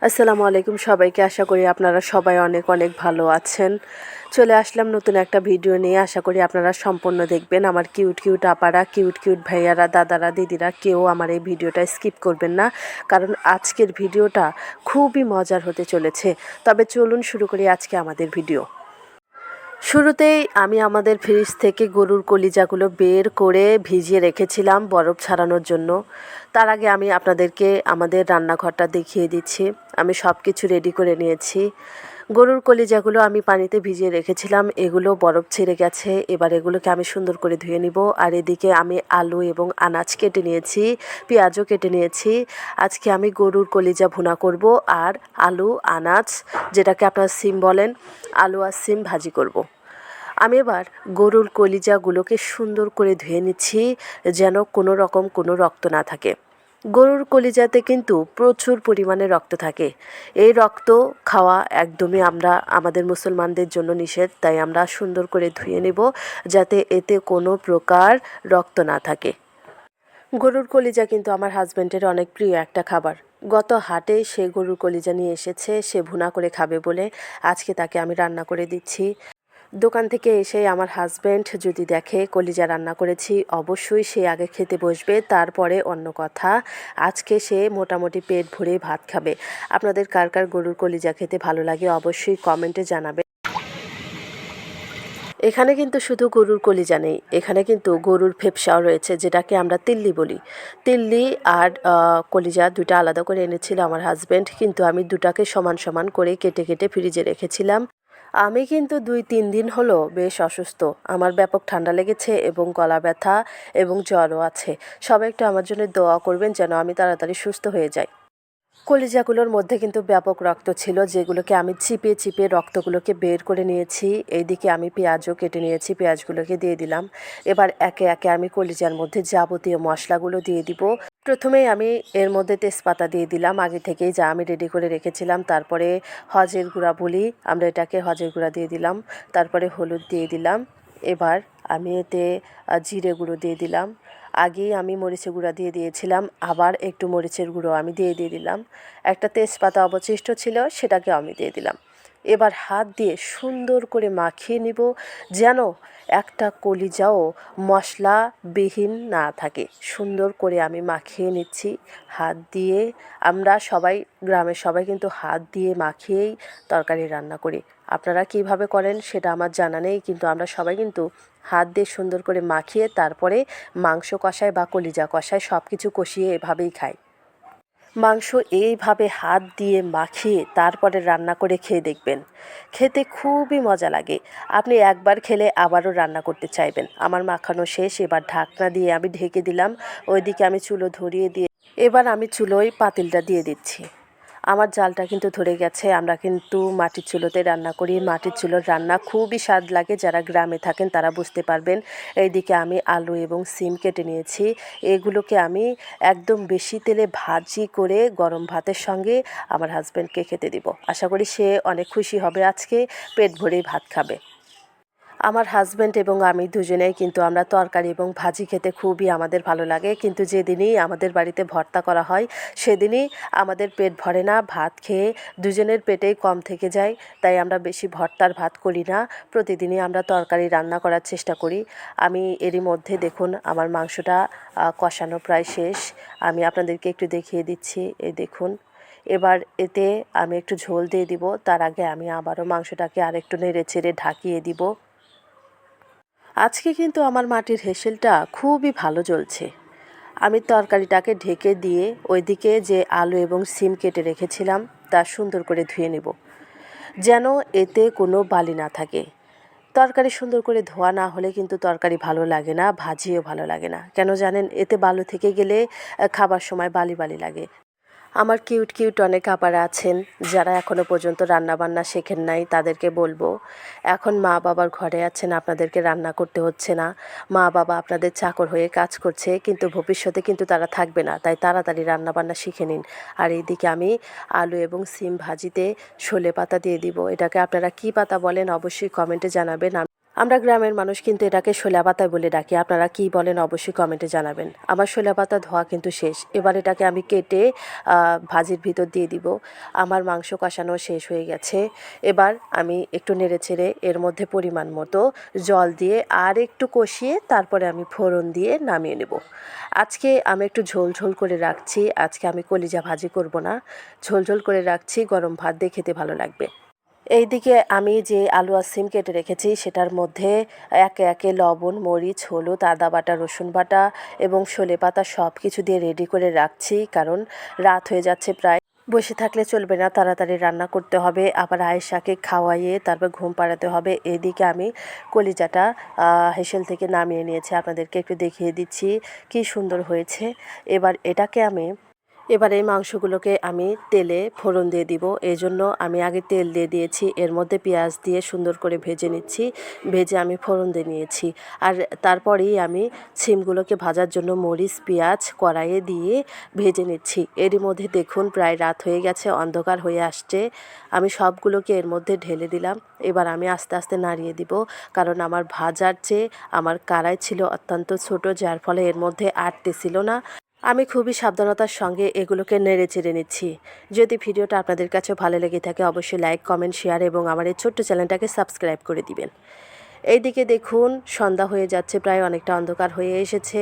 আসসালামু আলাইকুম সবাইকে। আশা করি আপনারা সবাই অনেক অনেক ভালো আছেন। চলে আসলাম নতুন একটা ভিডিও নিয়ে। আশা করি আপনারা সম্পূর্ণ দেখবেন। আমার কিউট কিউট আপারা, কিউট কিউট ভাইয়ারা, দাদারা, দিদিরা কেউ আমার এই ভিডিওটা স্কিপ করবেন না, কারণ আজকের ভিডিওটা খুবই মজার হতে চলেছে। তবে চলুন শুরু করি আজকে আমাদের ভিডিও। শুরুতেই আমি আমাদের ফ্রিজ থেকে গরুর কলিজাগুলো বের করে ভিজিয়ে রেখেছিলাম বরফ ছাড়ানোর জন্য। তার আগে আমি আপনাদেরকে আমাদের রান্নাঘরটা দেখিয়ে দিচ্ছি। আমি সব কিছু রেডি করে নিয়েছি। গরুর কলিজাগুলো আমি পানিতে ভিজিয়ে রেখেছিলাম, এগুলো বরফ ছেড়ে গেছে। এবার এগুলোকে আমি সুন্দর করে ধুয়ে নিব। আর এদিকে আমি আলু এবং আনাজ কেটে নিয়েছি, পেঁয়াজও কেটে নিয়েছি। আজকে আমি গরুর কলিজা ভুনা করব আর আলু আনাজ, যেটাকে আপনারা সিম বলেন, আলু আর সিম ভাজি করব। আমি এবার গরুর কলিজাগুলোকে সুন্দর করে ধুয়ে নিচ্ছি, যেন কোনো রকম কোনো রক্ত না থাকে। গরুর কলিজাতে কিন্তু প্রচুর পরিমাণে রক্ত থাকে। এই রক্ত খাওয়া একদমই আমাদের মুসলমানদের জন্য নিষেধ। তাই আমরা সুন্দর করে ধুয়ে নেব, যাতে এতে কোনো প্রকার রক্ত না থাকে। গরুর কলিজা কিন্তু আমার হাজব্যান্ডের অনেক প্রিয় একটা খাবার। গত হাটে সে গরুর কলিজা নিয়ে এসেছে, সে ভুনা করে খাবে বলে আজকে তাকে আমি রান্না করে দিচ্ছি। দোকান থেকে এসে আমার হাজব্যান্ড যদি দেখে কলিজা রান্না করেছি, অবশ্যই সে আগে খেতে বসবে, তারপরে অন্য কথা। আজকে সে মোটামুটি পেট ভরে ভাত খাবে। আপনাদের কার কার গরুর কলিজা খেতে ভালো লাগে অবশ্যই কমেন্টে জানাবে। এখানে কিন্তু শুধু গরুর কলিজা নেই, এখানে কিন্তু গরুর ফেফসাও রয়েছে, যেটাকে আমরা তিল্লি বলি। তিল্লি আর কলিজা দুটা আলাদা করে এনেছিল আমার হাজব্যান্ড, কিন্তু আমি দুটাকে সমান সমান করে কেটে কেটে ফ্রিজে রেখেছিলাম। আমি কিন্তু 2-3 দিন হলো বেশ অসুস্থ। আমার ব্যাপক ঠান্ডা লেগেছে এবং গলা ব্যথা এবং জ্বরও আছে। সবাই একটু আমার জন্য দোয়া করবেন যেন আমি তাড়াতাড়ি সুস্থ হয়ে যাই। কলিজাগুলোর মধ্যে কিন্তু ব্যাপক রক্ত ছিল, যেগুলোকে আমি চিপে চিপে রক্তগুলোকে বের করে নিয়েছি। এইদিকে আমি পেঁয়াজও কেটে নিয়েছি, পেঁয়াজগুলোকে দিয়ে দিলাম। এবার একে একে আমি কলিজার মধ্যে যাবতীয় মশলাগুলো দিয়ে দিব। প্রথমেই আমি এর মধ্যে তেজপাতা দিয়ে দিলাম, আগে থেকেই যা আমি রেডি করে রেখেছিলাম। তারপরে হজের গুঁড়া বলি আমরা এটাকে, হজের গুঁড়া দিয়ে দিলাম। তারপরে হলুদ দিয়ে দিলাম। এবার আমি এতে জিরে গুঁড়ো দিয়ে দিলাম। আগেই আমি মরিচের গুঁড়া দিয়ে দিয়েছিলাম, আবার একটু মরিচের গুঁড়ো আমি দিয়ে দিলাম। একটা তেজপাতা অবশিষ্ট ছিল, সেটাকে আমি দিয়ে দিলাম। এবার হাত দিয়ে সুন্দর করে মাখিয়ে নিব, যেন একটা কলিজাও মশলাবিহীন না থাকে। সুন্দর করে আমি মাখিয়ে নিচ্ছি হাত দিয়ে। আমরা সবাই, গ্রামের সবাই কিন্তু হাত দিয়ে মাখিয়েই তরকারি রান্না করি। আপনারা কিভাবে করেন সেটা আমার জানা নেই, কিন্তু আমরা সবাই কিন্তু হাত দিয়ে সুন্দর করে মাখিয়ে তারপরে মাংস কষায় বা কলিজা কষায় সব কিছু কষিয়ে এভাবেই খাই। মাংস এইভাবে হাত দিয়ে মাখিয়ে তারপরে রান্না করে খেয়ে দেখবেন, খেতে খুবই মজা লাগে। আপনি একবার খেলে আবারও রান্না করতে চাইবেন। আমার মাখানো শেষ, এবার ঢাকনা দিয়ে আমি ঢেকে দিলাম। ওইদিকে আমি চুলো ধরিয়ে দিয়ে এবার আমি চুলোয় পাতিলটা দিয়ে দিচ্ছি। আমার জালটা কিন্তু ধরে গেছে। আমরা কিন্তু মাটির চুলোতে রান্না করি। মাটির চুলোর রান্না খুবই স্বাদ লাগে, যারা গ্রামে থাকেন তারা বুঝতে পারবেন। এইদিকে আমি আলু এবং সিম কেটে নিয়েছি। এগুলোকে আমি একদম বেশি তেলে ভাজি করে গরম ভাতের সঙ্গে আমার হাজব্যান্ডকে খেতে দিব। আশা করি সে অনেক খুশি হবে, আজকে পেট ভরেই ভাত খাবে। আমার হাজব্যান্ড এবং আমি দুজনেই কিন্তু আমরা তরকারি এবং ভাজি খেতে খুবই আমাদের ভালো লাগে, কিন্তু যেদিনই আমাদের বাড়িতে ভর্তা করা হয় সেদিনই আমাদের পেট ভরে না। ভাত খেয়ে দুজনের পেটেই কম থেকে যায়, তাই আমরা বেশি ভর্তার ভাত করি না। প্রতিদিনই আমরা তরকারি রান্না করার চেষ্টা করি। আমি এরই মধ্যে দেখুন আমার মাংসটা কষানো প্রায় শেষ। আমি আপনাদেরকে একটু দেখিয়ে দিচ্ছি, এই দেখুন। এবার এতে আমি একটু ঝোল দিয়ে দিব। তার আগে আমি আবারও মাংসটাকে আরেকটু নেড়ে চেড়ে ঢাকিয়ে দিব। আজকে কিন্তু আমার মাটির হেসেলটা খুবই ভালো জ্বলছে। আমি তরকারিটাকে ঢেকে দিয়ে ওইদিকে যে আলু এবং সিম কেটে রেখেছিলাম তা সুন্দর করে ধুয়ে নেব, যেন এতে কোনো বালি না থাকে। তরকারি সুন্দর করে ধোয়া না হলে কিন্তু তরকারি ভালো লাগে না, ভাজিও ভালো লাগে না। কেন জানেন? এতে বালু থেকে গেলে খাবার সময় বালি বালি লাগে। আমার কিউট কিউট অনেক আপারা আছেন যারা এখনও পর্যন্ত রান্নাবান্না শেখেন নাই, তাদেরকে বলবো, এখন মা বাবার ঘরে আছেন, আপনাদেরকে রান্না করতে হচ্ছে না। মা বাবা আপনাদের চাকর হয়ে কাজ করছে, কিন্তু ভবিষ্যতে কিন্তু তারা থাকবে না, তাই তাড়াতাড়ি রান্নাবান্না শিখে নিন। আর এইদিকে আমি আলু এবং সিম ভাজিতে শোলে পাতা দিয়ে দিব। এটাকে আপনারা কী পাতা বলেন অবশ্যই কমেন্টে জানাবেন। আমরা গ্রামের মানুষ কিন্তু এটাকে শোলা পাতা বলে ডাকি। আপনারা কি বলেন অবশ্যই কমেন্টে জানাবেন। আমার শোলা পাতা ধোয়া কিন্তু শেষ। এবার এটাকে আমি কেটে ভাজির ভিতর দিয়ে দিব। আমার মাংস কষানো শেষ হয়ে গেছে। এবার আমি একটু নেড়েচেড়ে এর মধ্যে পরিমাণ মতো জল দিয়ে আর একটু কষিয়ে তারপরে আমি ফোড়ন দিয়ে নামিয়ে নেব। আজকে আমি একটু ঝোল ঝোল করে রাখছি। আজকে আমি কলিজা ভাজি করব না, ঝোল ঝোল করে রাখছি। গরম ভাত দিয়ে খেতে ভালো লাগবে। এইদিকে আমি যে আলু আর সিম কেটে রেখেছি সেটার মধ্যে একে একে লবণ, মরিচ, হলুদ, আদা বাটা, রসুন বাটা এবং সলে পাতা সব কিছু দিয়ে রেডি করে রাখছি, কারণ রাত হয়ে যাচ্ছে প্রায়। বসে থাকলে চলবে না, তাড়াতাড়ি রান্না করতে হবে, আবার আয়েশাকে খাওয়াইয়ে তারপর ঘুম পাড়াতে হবে। এদিকে আমি কলিজাটা হেসেল থেকে নামিয়ে নিয়েছি, আপনাদেরকে একটু দেখিয়ে দিচ্ছি কি সুন্দর হয়েছে। এবার এই মাংসগুলোকে আমি তেলে ফোড়ন দিয়ে দিব। এই জন্য আমি আগে তেল দিয়ে দিয়েছি, এর মধ্যে পেঁয়াজ দিয়ে সুন্দর করে ভেজে নিচ্ছি। ভেজে আমি ফোড়ন দিয়ে নিয়েছি। আর তারপরেই আমি সিমগুলোকে ভাজার জন্য মরিচ, পেঁয়াজ কড়াইয়ে দিয়ে ভেজে নিচ্ছি। এরই মধ্যে দেখুন প্রায় রাত হয়ে গেছে, অন্ধকার হয়ে আসছে। আমি সবগুলোকে এর মধ্যে ঢেলে দিলাম। এবার আমি আস্তে আস্তে নাড়িয়ে দিব, কারণ আমার ভাজার চেয়ে আমার কড়াই ছিল অত্যন্ত ছোট, যার ফলে এর মধ্যে আটতেছিল না। আমি খুবই সাবধানতার সঙ্গে এগুলোকে নেড়ে চেড়ে নিচ্ছি। যদি ভিডিওটা আপনাদের কাছে ভালো লেগে থাকে অবশ্যই লাইক, কমেন্ট, শেয়ার এবং আমার এই ছোট্ট চ্যানেলটাকে সাবস্ক্রাইব করে দিবেন। এইদিকে দেখুন সন্ধ্যা হয়ে যাচ্ছে, প্রায় অনেকটা অন্ধকার হয়ে এসেছে।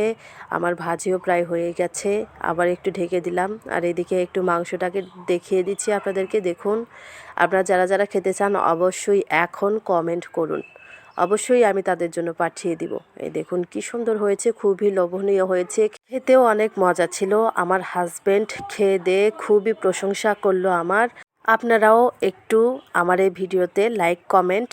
আমার ভাজিও প্রায় হয়ে গেছে, আবার একটু ঢেকে দিলাম। আর এদিকে একটু মাংসটাকে দেখিয়ে দিচ্ছি আপনাদেরকে। দেখুন, আপনারা যারা যারা খেতে চান অবশ্যই এখন কমেন্ট করুন, অবশ্যই আমি তাদের জন্য পাঠিয়ে দিব। এই দেখুন কি সুন্দর হয়েছে, খুবই লোভনীয় হয়েছে, খেতেও অনেক মজা ছিল। আমার হাজবেন্ড খেয়ে দিয়ে খুবই প্রশংসা করলো আমার। আপনারাও একটু আমার এই ভিডিওতে লাইক, কমেন্ট